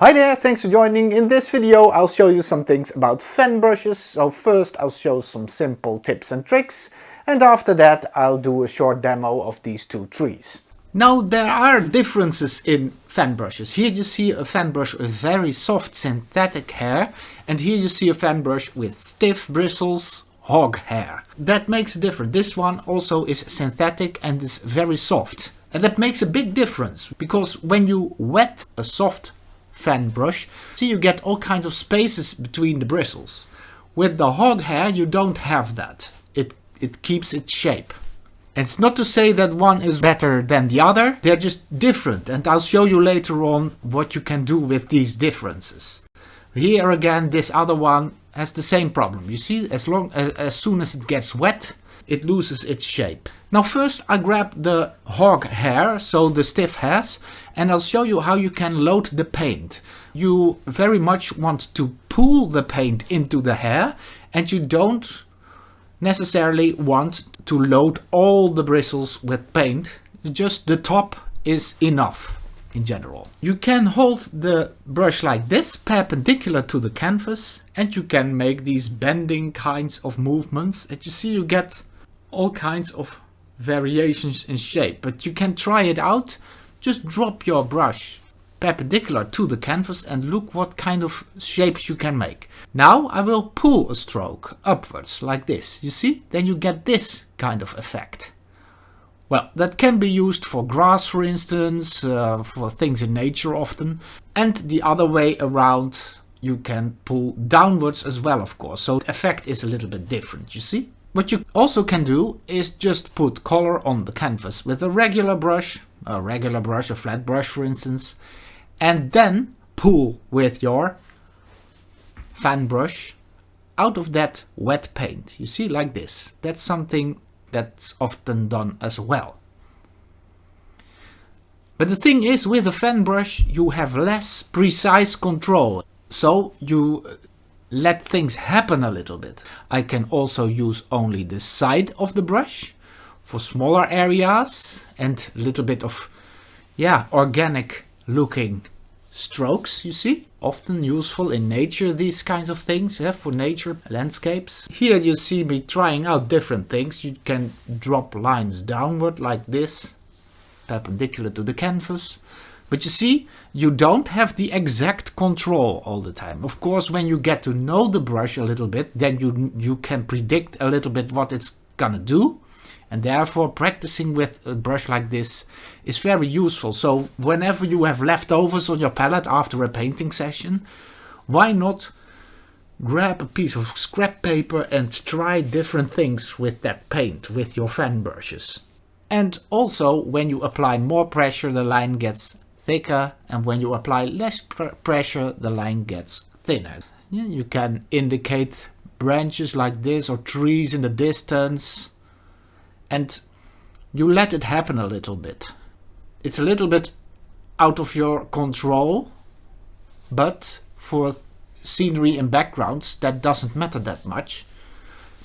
Hi there, thanks for joining. In this video I'll show you some things about fan brushes. So first I'll show some simple tips and tricks, and after that I'll do a short demo of these two trees. Now there are differences in fan brushes. Here you see a fan brush with very soft synthetic hair, and here you see a fan brush with stiff bristles, hog hair. That makes a difference. This one also is synthetic and is very soft. And that makes a big difference, because when you wet a soft fan brush, see, you get all kinds of spaces between the bristles. With the hog hair you don't have that. It keeps its shape. And it's not to say that one is better than the other, they're just different, and I'll show you later on what you can do with these differences. Here again, this other one has the same problem. You see, as soon as it gets wet, it loses its shape. Now first I grab the hog hair, so the stiff hairs, and I'll show you how you can load the paint. You very much want to pull the paint into the hair, and you don't necessarily want to load all the bristles with paint. Just the top is enough in general. You can hold the brush like this, perpendicular to the canvas, and you can make these bending kinds of movements, and you see you get all kinds of variations in shape. But you can try it out. Just drop your brush perpendicular to the canvas and look what kind of shapes you can make. Now I will pull a stroke upwards like this. You see? Then you get this kind of effect. Well, that can be used for grass, for instance, for things in nature often. And the other way around, you can pull downwards as well, of course. So the effect is a little bit different, you see? What you also can do is just put color on the canvas with a regular brush, a flat brush for instance, and then pull with your fan brush out of that wet paint. You see, like this. That's something that's often done as well. But the thing is, with a fan brush you have less precise control, so you let things happen a little bit. I can also use only the side of the brush for smaller areas and a little bit of, organic looking strokes, you see. Often useful in nature, these kinds of things, for nature landscapes. Here you see me trying out different things. You can drop lines downward like this, perpendicular to the canvas. But you see, you don't have the exact control all the time. Of course, when you get to know the brush a little bit, then you can predict a little bit what it's gonna do. And therefore, practicing with a brush like this is very useful. So whenever you have leftovers on your palette after a painting session, why not grab a piece of scrap paper and try different things with that paint, with your fan brushes. And also, when you apply more pressure, the line gets thicker, and when you apply less pressure, the line gets thinner. You can indicate branches like this or trees in the distance, and you let it happen a little bit. It's a little bit out of your control, but for scenery and backgrounds that doesn't matter that much,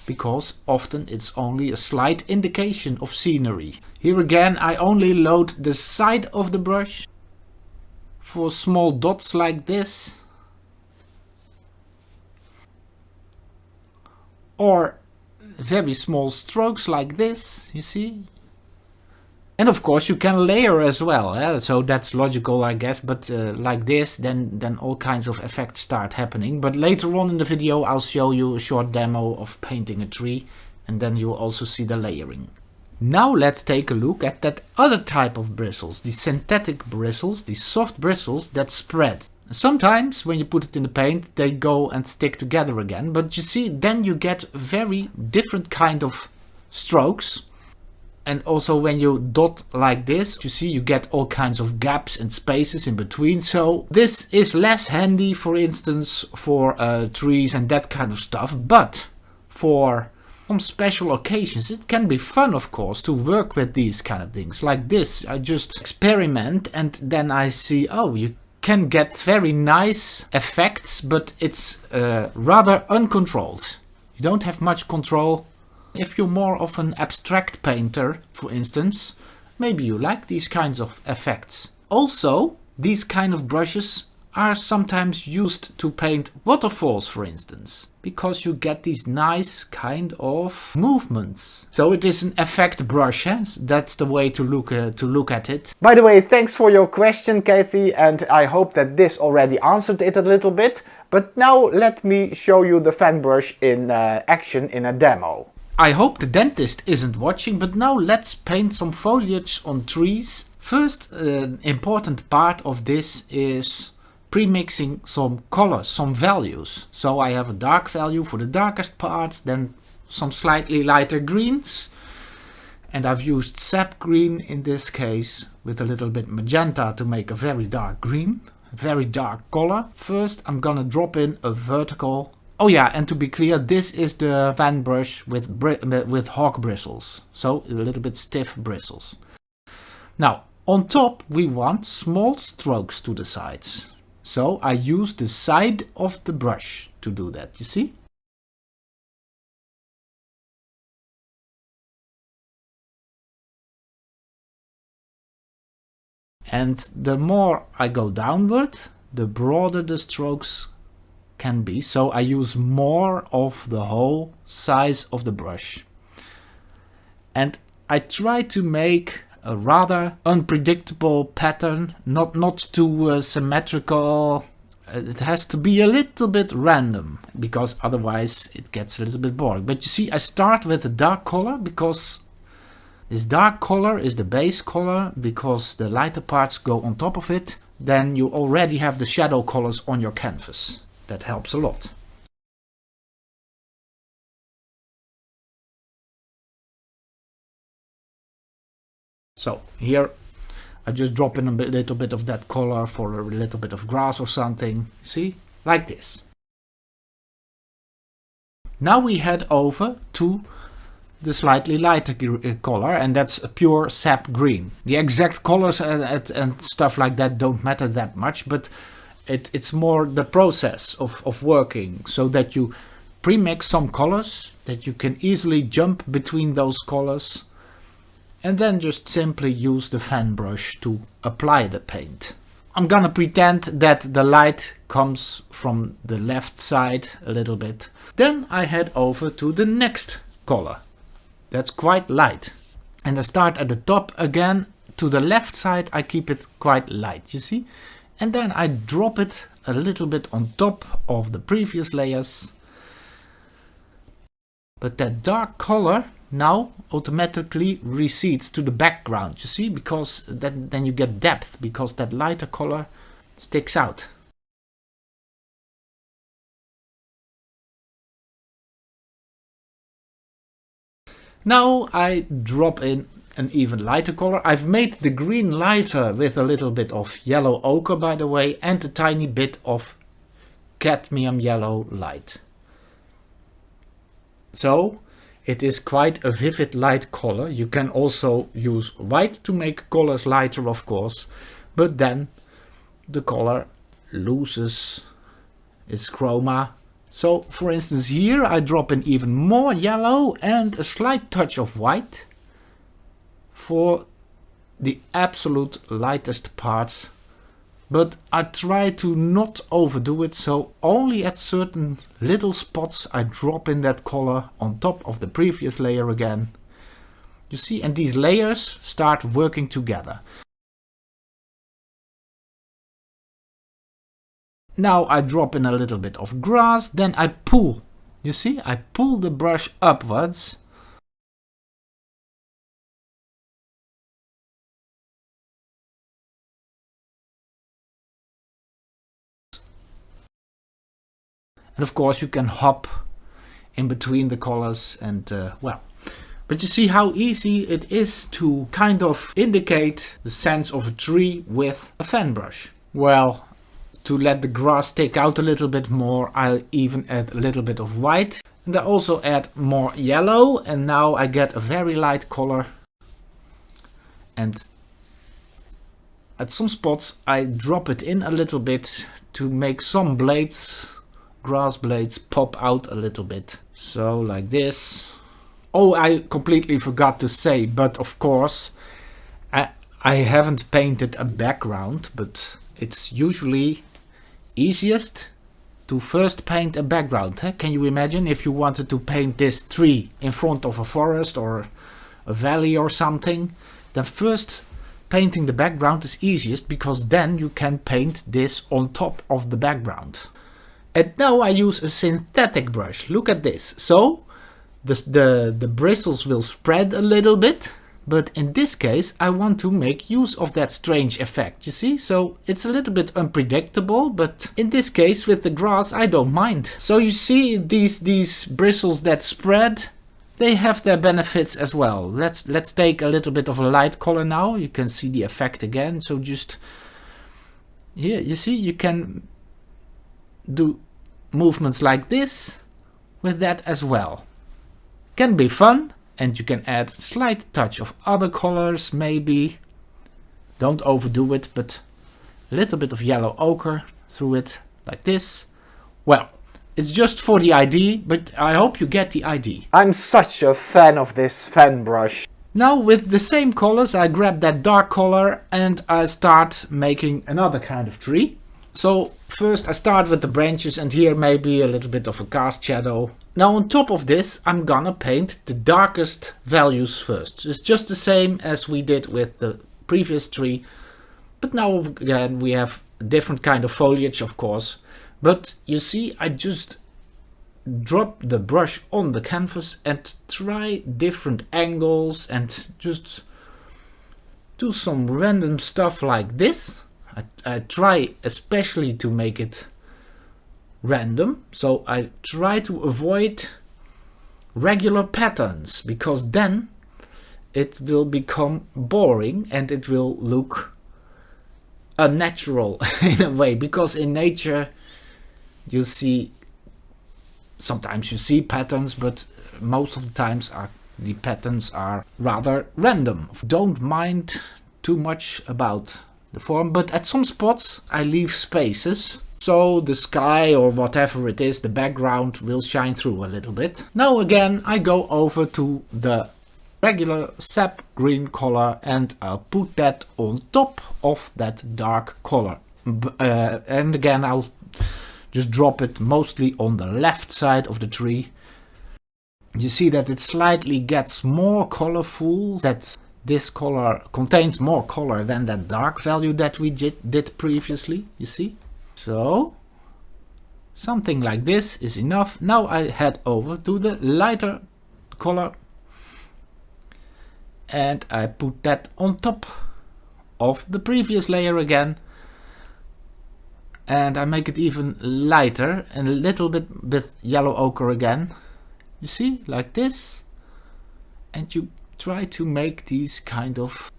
because often it's only a slight indication of scenery. Here again I only load the side of the brush for small dots like this, or very small strokes like this, you see. And of course you can layer as well, so that's logical, I guess, but like this, then all kinds of effects start happening. But later on in the video I'll show you a short demo of painting a tree, and then you'll also see the layering. Now let's take a look at that other type of bristles, the synthetic bristles, the soft bristles that spread. Sometimes when you put it in the paint they go and stick together again, but you see, then you get very different kind of strokes. And also when you dot like this, you see you get all kinds of gaps and spaces in between. So this is less handy, for instance, for trees and that kind of stuff. But for some special occasions it can be fun, of course, to work with these kind of things. Like this, I just experiment and then I see, oh, you can get very nice effects, but it's rather uncontrolled. You don't have much control. If you're more of an abstract painter, for instance, maybe you like these kinds of effects. Also, these kind of brushes are sometimes used to paint waterfalls, for instance, because you get these nice kind of movements. So it is an effect brush, eh? That's the way to look at it. By the way, thanks for your question, Kathy, and I hope that this already answered it a little bit. But now let me show you the fan brush in action in a demo. I hope the dentist isn't watching, but now let's paint some foliage on trees. First, an important part of this is pre-mixing some colors, some values. So I have a dark value for the darkest parts, then some slightly lighter greens. And I've used sap green in this case with a little bit magenta to make a very dark green, a very dark color. First, I'm gonna drop in a vertical. Oh yeah, and to be clear, this is the fan brush with hawk bristles. So a little bit stiff bristles. Now, on top we want small strokes to the sides. So I use the side of the brush to do that, you see? And the more I go downward, the broader the strokes can be. So I use more of the whole size of the brush. And I try to make a rather unpredictable pattern, not too symmetrical. It has to be a little bit random, because otherwise it gets a little bit boring. But you see, I start with a dark color because this dark color is the base color, because the lighter parts go on top of it. Then you already have the shadow colors on your canvas. That helps a lot. So here I just drop in a little bit of that color for a little bit of grass or something. See? Like this. Now we head over to the slightly lighter color, and that's a pure sap green. The exact colors and stuff like that don't matter that much, but it's more the process of working, so that you pre-mix some colors, that you can easily jump between those colors, and then just simply use the fan brush to apply the paint. I'm gonna pretend that the light comes from the left side a little bit. Then I head over to the next color. That's quite light. And I start at the top again. To the left side I keep it quite light, you see? And then I drop it a little bit on top of the previous layers. But that dark color now automatically recedes to the background, you see? Because then you get depth, because that lighter color sticks out. Now I drop in an even lighter color. I've made the green lighter with a little bit of yellow ochre, by the way, and a tiny bit of cadmium yellow light. So it is quite a vivid light color. You can also use white to make colors lighter, of course, but then the color loses its chroma. So for instance here I drop in even more yellow and a slight touch of white for the absolute lightest parts, but I try to not overdo it, so only at certain little spots I drop in that color on top of the previous layer again. You see, and these layers start working together. Now I drop in a little bit of grass, then I pull. You see, I pull the brush upwards. And of course you can hop in between the colors and well. But you see how easy it is to kind of indicate the sense of a tree with a fan brush. Well, to let the grass stick out a little bit more, I'll even add a little bit of white. And I also add more yellow, and now I get a very light color. And at some spots I drop it in a little bit to make some blades, grass blades, pop out a little bit. So like this. Oh, I completely forgot to say, but of course I haven't painted a background, but it's usually easiest to first paint a background. Can you imagine if you wanted to paint this tree in front of a forest or a valley or something? Then first painting the background is easiest, because then you can paint this on top of the background. And now I use a synthetic brush. Look at this. So the bristles will spread a little bit, but in this case I want to make use of that strange effect, you see? So it's a little bit unpredictable, but in this case with the grass I don't mind. So you see these bristles that spread, they have their benefits as well. Let's take a little bit of a light color now. You can see the effect again. So just here, you see, you can do movements like this with that as well. Can be fun, and you can add a slight touch of other colors maybe. Don't overdo it, but a little bit of yellow ochre through it like this. Well, it's just for the idea, but I hope you get the idea. I'm such a fan of this fan brush. Now with the same colors I grab that dark color and I start making another kind of tree. So first I start with the branches, and here maybe a little bit of a cast shadow. Now on top of this I'm gonna paint the darkest values first. It's just the same as we did with the previous tree, but now again we have a different kind of foliage, of course. But you see, I just drop the brush on the canvas and try different angles and just do some random stuff like this. I try especially to make it random, so I try to avoid regular patterns, because then it will become boring and it will look unnatural in a way, because in nature you see, sometimes you see patterns, but most of the times the patterns are rather random. Don't mind too much about the form, but at some spots I leave spaces, so the sky or whatever it is, the background will shine through a little bit. Now again I go over to the regular sap green color and I'll put that on top of that dark color. And again I'll just drop it mostly on the left side of the tree. You see that it slightly gets more colorful, that this color contains more color than that dark value that we did previously, you see? So something like this is enough. Now I head over to the lighter color and I put that on top of the previous layer again. And I make it even lighter and a little bit with yellow ochre again. You see, like this. And you try to make these kind of,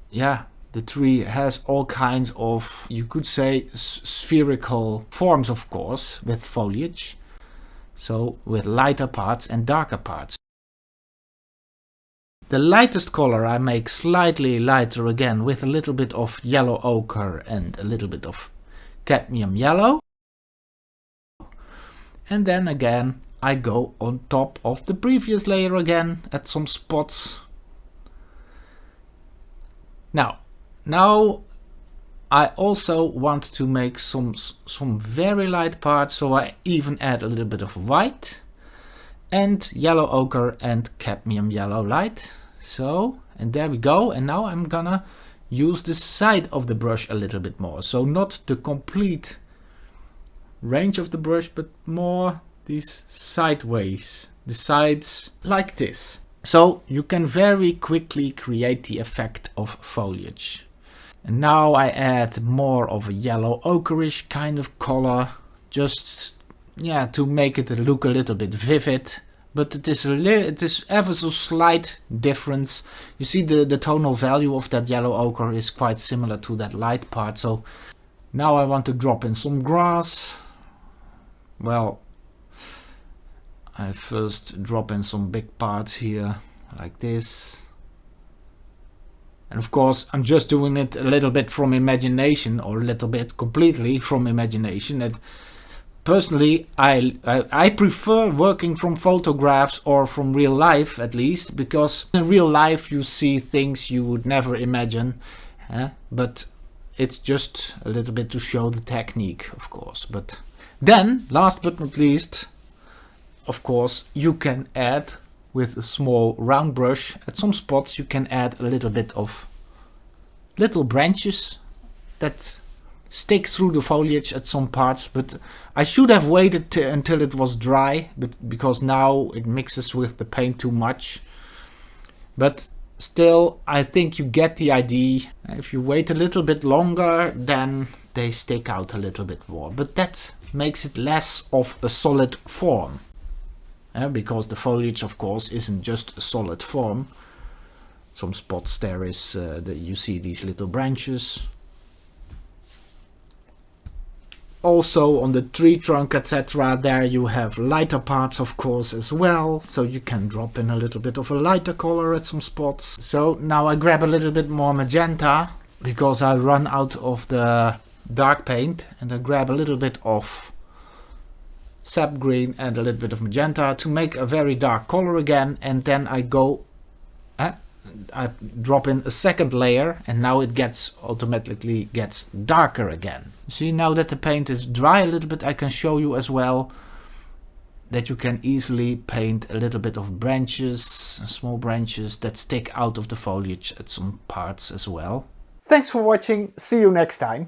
yeah, the tree has all kinds of, you could say, spherical forms, of course, with foliage. So with lighter parts and darker parts. The lightest color I make slightly lighter again with a little bit of yellow ochre and a little bit of cadmium yellow. And then again I go on top of the previous layer again at some spots. Now I also want to make some very light parts, so I even add a little bit of white and yellow ochre and cadmium yellow light. So, and there we go. And now I'm gonna use the side of the brush a little bit more. So not the complete range of the brush, but more these sideways, the sides like this. So you can very quickly create the effect of foliage. And now I add more of a yellow ochreish kind of color, just, yeah, to make it look a little bit vivid. But it is ever so slight difference. You see the tonal value of that yellow ochre is quite similar to that light part. So now I want to drop in some grass. Well, I first drop in some big parts here like this. And of course I'm just doing it a little bit from imagination, or a little bit completely from imagination. And personally, I prefer working from photographs or from real life, at least, because in real life you see things you would never imagine. But it's just a little bit to show the technique, of course. But then, last but not least, of course, you can add with a small round brush, at some spots you can add a little bit of little branches that stick through the foliage at some parts, but I should have waited until it was dry, but because now it mixes with the paint too much. But still, I think you get the idea. If you wait a little bit longer, then they stick out a little bit more, but that makes it less of a solid form. Because the foliage, of course, isn't just a solid form. Some spots there is, you see these little branches. Also on the tree trunk, etc., there you have lighter parts, of course, as well. So you can drop in a little bit of a lighter color at some spots. So now I grab a little bit more magenta, because I run out of the dark paint, and I grab a little bit of sap green and a little bit of magenta to make a very dark color again, and then I go I drop in a second layer, and now it automatically gets darker again. See, now that the paint is dry a little bit, I can show you as well that you can easily paint a little bit of branches, small branches that stick out of the foliage at some parts as well. Thanks for watching, see you next time.